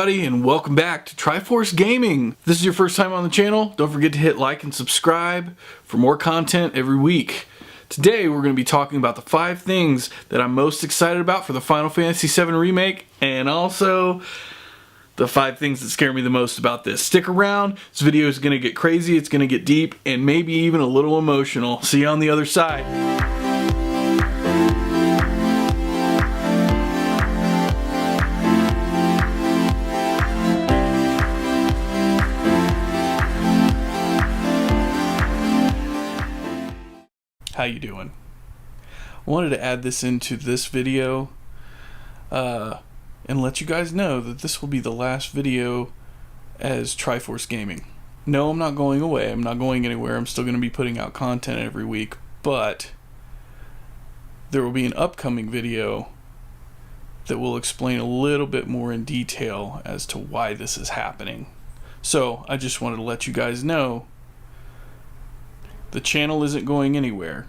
everybody, and welcome back to Triforce Gaming. If this is your first time on the channel, don't forget to hit like and subscribe for more content every week. Today we're going to be talking about the 5 things that I'm most excited about for the Final Fantasy VII Remake, and also the 5 things that scare me the most about this. Stick around, this video is going to get crazy, it's going to get deep, and maybe even a little emotional. See you on the other side. How you doing? I wanted to add this into this video and let you guys know that this will be the last video as Triforce Gaming. No, I'm not going away. I'm not going anywhere. I'm still going to be putting out content every week, but there will be an upcoming video that will explain a little bit more in detail as to why this is happening. So I just wanted to let you guys know the channel isn't going anywhere,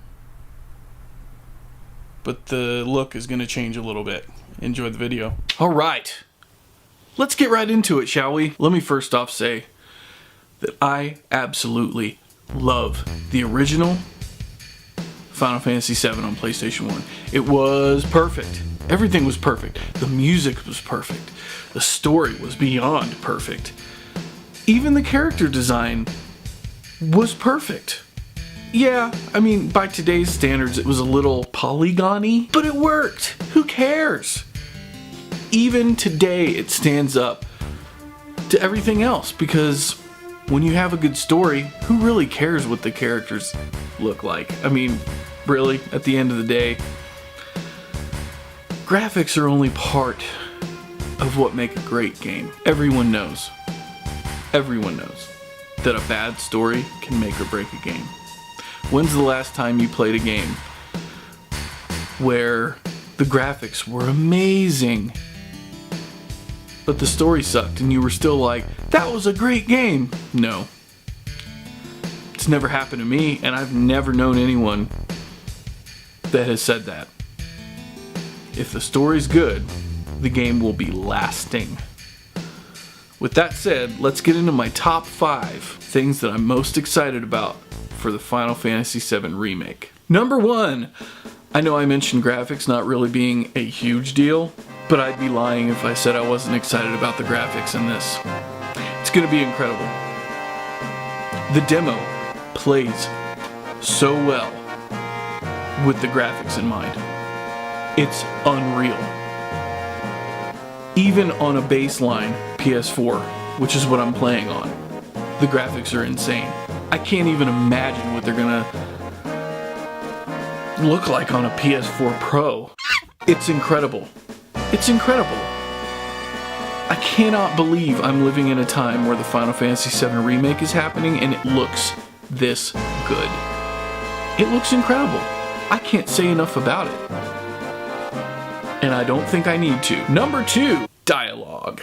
but the look is going to change a little bit. Enjoy the video. Alright, let's get right into it, shall we? Let me first off say that I absolutely love the original Final Fantasy VII on PlayStation 1. It was perfect. Everything was perfect. The music was perfect. The story was beyond perfect. Even the character design was perfect. Yeah, I mean, by today's standards, it was a little polygon-y, but it worked. Who cares? Even today, it stands up to everything else, because when you have a good story, who really cares what the characters look like? I mean, really, at the end of the day, graphics are only part of what make a great game. Everyone knows that a bad story can make or break a game. When's the last time you played a game where the graphics were amazing, but the story sucked and you were still like, that was a great game? No. It's never happened to me, and I've never known anyone that has said that. If the story's good, the game will be lasting. With that said, let's get into my top 5 things that I'm most excited about for the Final Fantasy VII Remake. Number 1, I know I mentioned graphics not really being a huge deal, but I'd be lying if I said I wasn't excited about the graphics in this. It's going to be incredible. The demo plays so well with the graphics in mind. It's unreal. Even on a baseline PS4, which is what I'm playing on, the graphics are insane. I can't even imagine what they're gonna look like on a PS4 Pro. It's incredible. It's incredible. I cannot believe I'm living in a time where the Final Fantasy VII Remake is happening and it looks this good. It looks incredible. I can't say enough about it. And I don't think I need to. Number 2, dialogue.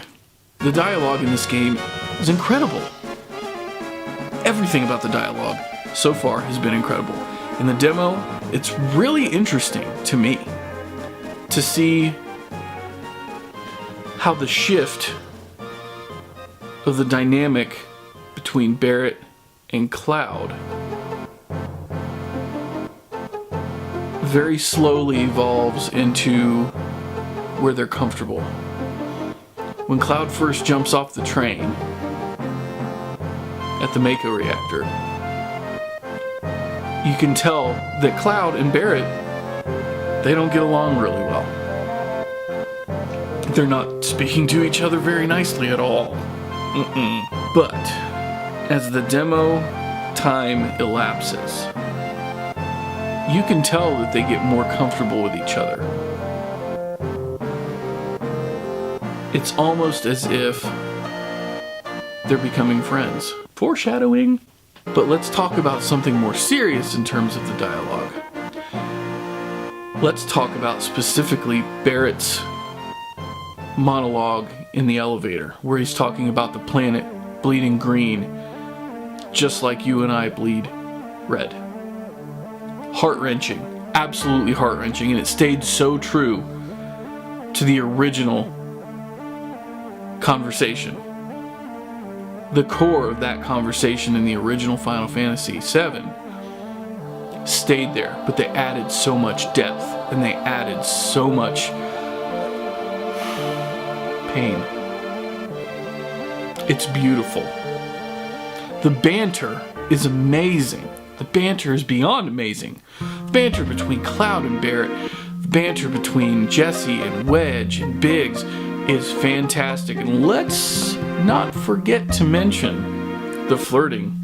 The dialogue in this game is incredible. Everything about the dialogue so far has been incredible. In the demo, it's really interesting to me to see how the shift of the dynamic between Barret and Cloud very slowly evolves into where they're comfortable. When Cloud first jumps off the train at the Mako reactor, you can tell that Cloud and Barret, they don't get along really well. They're not speaking to each other very nicely at all. But as the demo time elapses, you can tell that they get more comfortable with each other. It's almost as if they're becoming friends. Foreshadowing. But let's talk about something more serious in terms of the dialogue. Let's talk about specifically Barret's monologue in the elevator, where he's talking about the planet bleeding green, just like you and I bleed red. Heart-wrenching. Absolutely heart-wrenching, and it stayed so true to the original conversation. The core of that conversation in the original Final Fantasy VII stayed there, but they added so much depth and they added so much pain. It's beautiful. The banter is amazing. The banter is beyond amazing. The banter between Cloud and Barret, the banter between Jesse and Wedge and Biggs is fantastic. And let's not forget to mention the flirting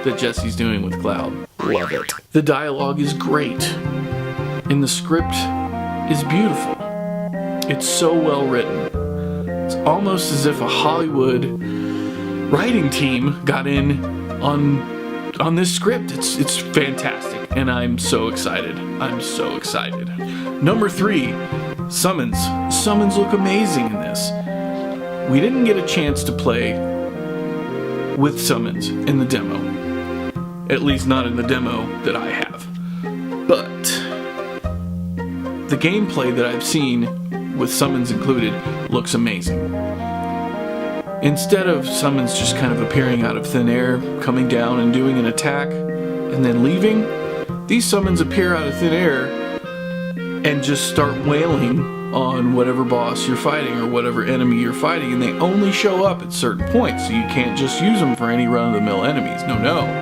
that Jesse's doing with Cloud. Love it. The dialogue is great. And the script is beautiful. It's so well written. It's almost as if a Hollywood writing team got in on this script. It's fantastic, and I'm so excited. I'm so excited. Number 3, summons. Summons look amazing in this. We didn't get a chance to play with summons in the demo. At least not in the demo that I have. But the gameplay that I've seen with summons included looks amazing. Instead of summons just kind of appearing out of thin air, coming down and doing an attack, and then leaving, these summons appear out of thin air and just start wailing on whatever boss you're fighting or whatever enemy you're fighting, and they only show up at certain points, so you can't just use them for any run-of-the-mill enemies.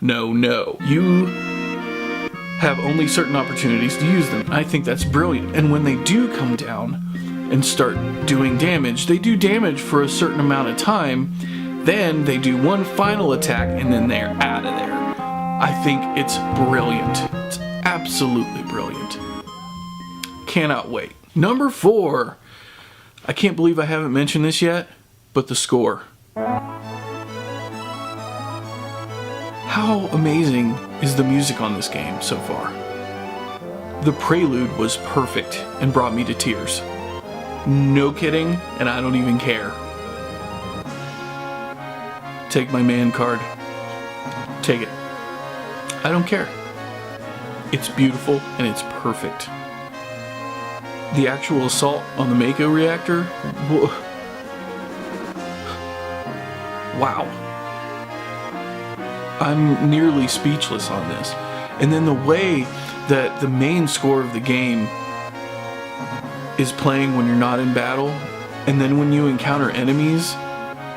No. You have only certain opportunities to use them. I think that's brilliant. And when they do come down and start doing damage, they do damage for a certain amount of time, then they do one final attack and then they're out of there. I think it's brilliant. It's absolutely brilliant. Cannot wait. Number 4. I can't believe I haven't mentioned this yet, but the score. How amazing is the music on this game so far? The prelude was perfect and brought me to tears. No kidding, and I don't even care. Take my man card. Take it. I don't care. It's beautiful and it's perfect. The actual assault on the Mako reactor? Wow. I'm nearly speechless on this. And then the way that the main score of the game is playing when you're not in battle, and then when you encounter enemies,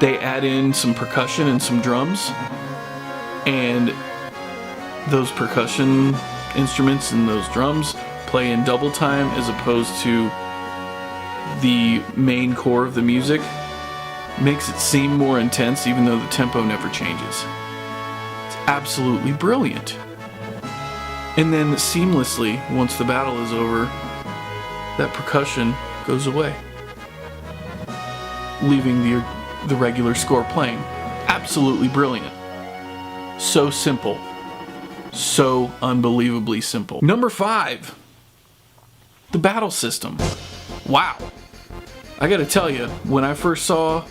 they add in some percussion and some drums, and those percussion instruments and those drums play in double time as opposed to the main core of the music. Makes it seem more intense even though the tempo never changes. It's absolutely brilliant. And then seamlessly, once the battle is over, that percussion goes away, leaving the regular score playing. Absolutely brilliant. So simple. So unbelievably simple. Number 5. The battle system. Wow. I gotta tell you, when I first saw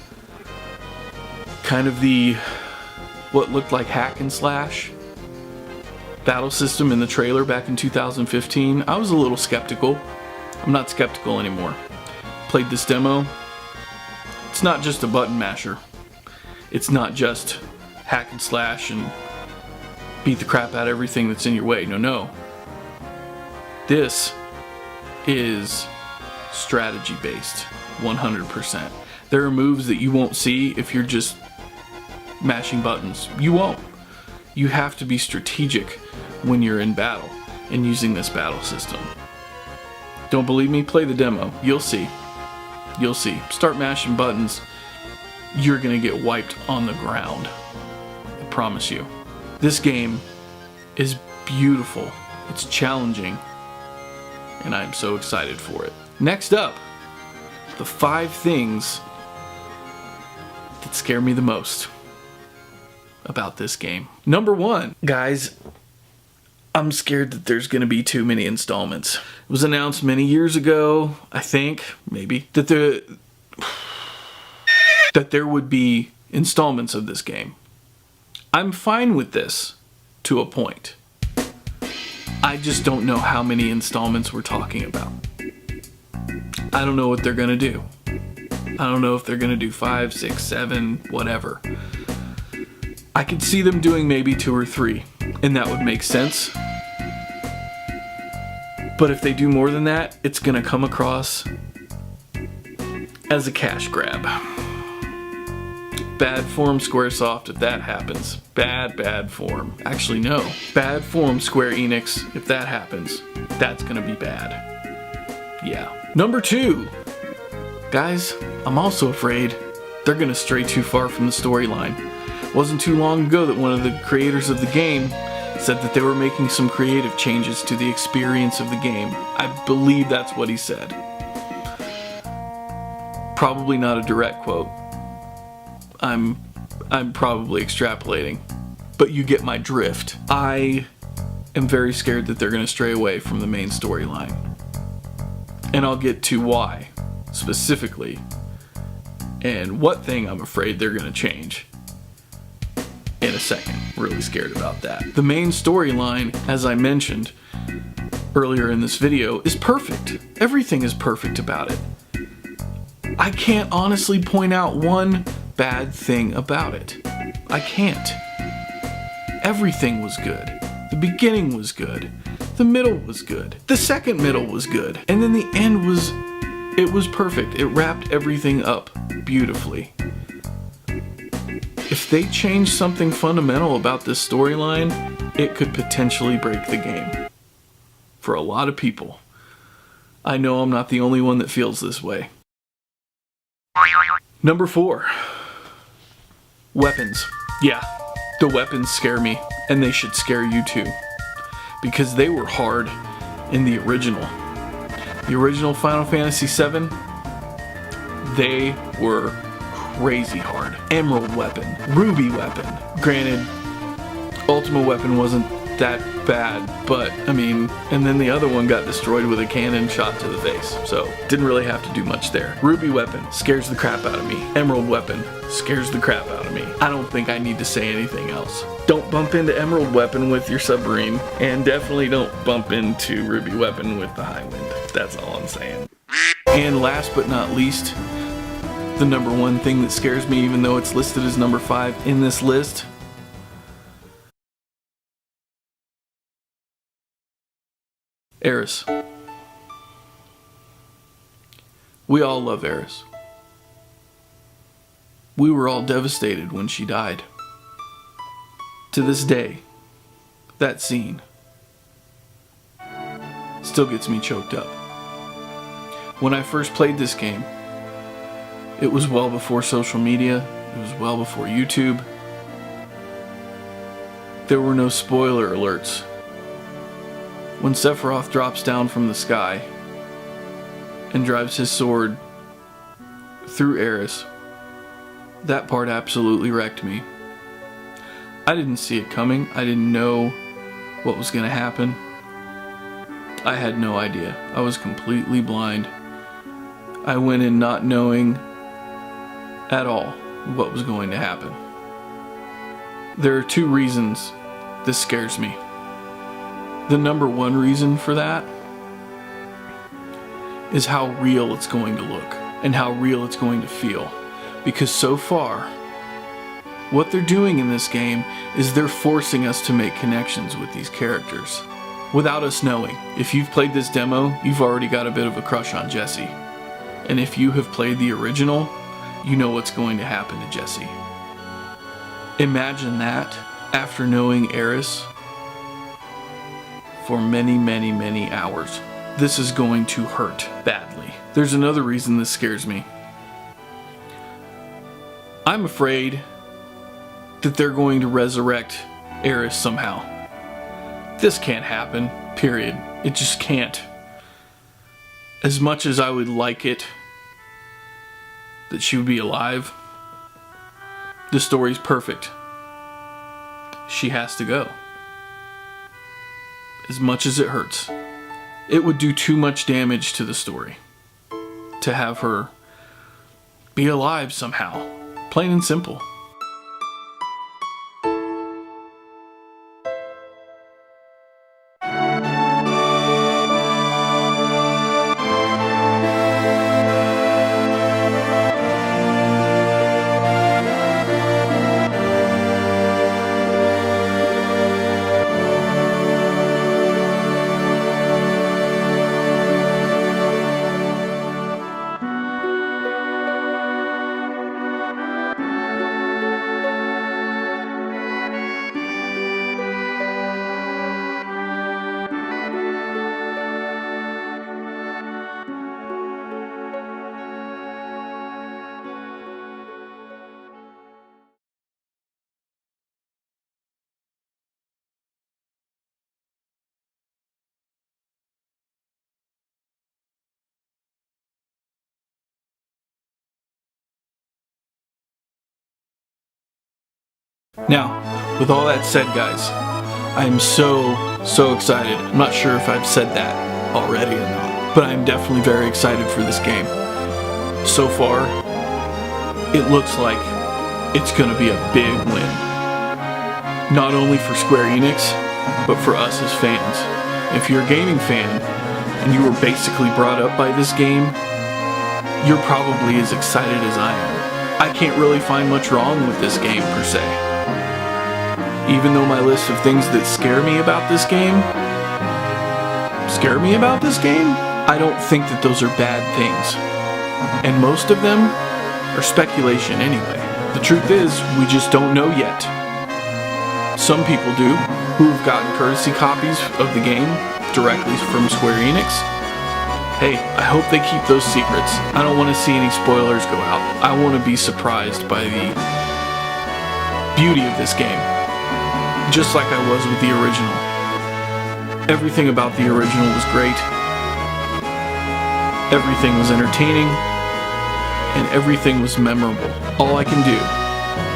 kind of what looked like hack and slash battle system in the trailer back in 2015, I was a little skeptical. I'm not skeptical anymore. Played this demo. It's not just a button masher. It's not just hack and slash and beat the crap out of everything that's in your way. No. This is strategy based, 100%. There are moves that you won't see if you're just mashing buttons. You won't. You have to be strategic when you're in battle and using this battle system. Don't believe me? Play the demo. You'll see. You'll see. Start mashing buttons. You're gonna get wiped on the ground. I promise you. This game is beautiful. It's challenging. And I'm so excited for it. Next up, the 5 things that scare me the most about this game. Number 1, guys, I'm scared that there's going to be too many installments. It was announced many years ago, I think, maybe, that there would be installments of this game. I'm fine with this to a point. I just don't know how many installments we're talking about. I don't know what they're going to do. I don't know if they're gonna do 5, 6, 7, whatever. I could see them doing maybe 2 or 3, and that would make sense. But if they do more than that, it's gonna come across as a cash grab. Bad form, Squaresoft, if that happens. Bad form. Actually, no. Bad form, Square Enix, if that happens. That's gonna be bad. Yeah. Number 2. Guys, I'm also afraid they're gonna stray too far from the storyline. Wasn't too long ago that one of the creators of the game said that they were making some creative changes to the experience of the game. I believe that's what he said. Probably not a direct quote. I'm probably extrapolating, but you get my drift. I am very scared that they're going to stray away from the main storyline. And I'll get to why, specifically, and what thing I'm afraid they're going to change in a second. Really scared about that. The main storyline, as I mentioned earlier in this video, is perfect. Everything is perfect about it. I can't honestly point out one bad thing about it. I can't. Everything was good. The beginning was good. The middle was good. The second middle was good. And then the end was perfect. It wrapped everything up beautifully. If they change something fundamental about this storyline, it could potentially break the game. For a lot of people. I know I'm not the only one that feels this way. Number 4. Weapons. Yeah, the weapons scare me, and they should scare you too. Because they were hard in the original. The original Final Fantasy VII, they were crazy hard. Emerald weapon, ruby weapon. Granted, Ultimate weapon wasn't that bad, but I mean, and then the other one got destroyed with a cannon shot to the face, so didn't really have to do much there. Ruby weapon scares the crap out of me. Emerald weapon scares the crap out of me. I don't think I need to say anything else. Don't bump into Emerald weapon with your submarine, and definitely don't bump into Ruby weapon with the high wind. That's all I'm saying. And last but not least, the number 1 thing that scares me, even though it's listed as number 5 in this list, Eris. We all love Eris. We were all devastated when she died. To this day, that scene still gets me choked up. When I first played this game, it was well before social media, it was well before YouTube. There were no spoiler alerts. When Sephiroth drops down from the sky and drives his sword through Eris, that part absolutely wrecked me. I didn't see it coming. I didn't know what was going to happen. I had no idea. I was completely blind. I went in not knowing at all what was going to happen. There are 2 reasons this scares me. The number 1 reason for that is how real it's going to look and how real it's going to feel. Because so far, what they're doing in this game is they're forcing us to make connections with these characters without us knowing. If you've played this demo, you've already got a bit of a crush on Jessie. And if you have played the original, you know what's going to happen to Jessie. Imagine that after knowing Eris for many, many, many hours. This is going to hurt badly. There's another reason this scares me. I'm afraid that they're going to resurrect Eris somehow. This can't happen, period. It just can't. As much as I would like it that she would be alive, the story's perfect. She has to go. As much as it hurts, it would do too much damage to the story to have her be alive somehow. Plain and simple. Now, with all that said, guys, I am so excited. I'm not sure if I've said that already or not, but I'm definitely very excited for this game. So far, it looks like it's gonna be a big win. Not only for Square Enix, but for us as fans. If you're a gaming fan and you were basically brought up by this game, you're probably as excited as I am. I can't really find much wrong with this game per se. Even though my list of things that scare me about this game, I don't think that those are bad things. And most of them are speculation anyway. The truth is, we just don't know yet. Some people do, who've gotten courtesy copies of the game directly from Square Enix. Hey, I hope they keep those secrets. I don't want to see any spoilers go out. I want to be surprised by the beauty of this game. Just like I was with the original. Everything about the original was great. Everything was entertaining. And everything was memorable. All I can do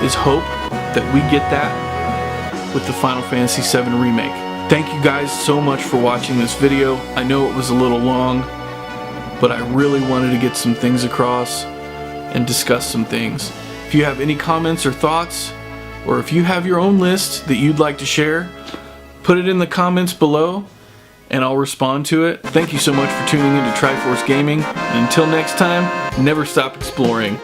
is hope that we get that with the Final Fantasy VII Remake. Thank you guys so much for watching this video. I know it was a little long, but I really wanted to get some things across and discuss some things. If you have any comments or thoughts, or if you have your own list that you'd like to share, put it in the comments below and I'll respond to it. Thank you so much for tuning in to Triforce Gaming, and until next time, never stop exploring.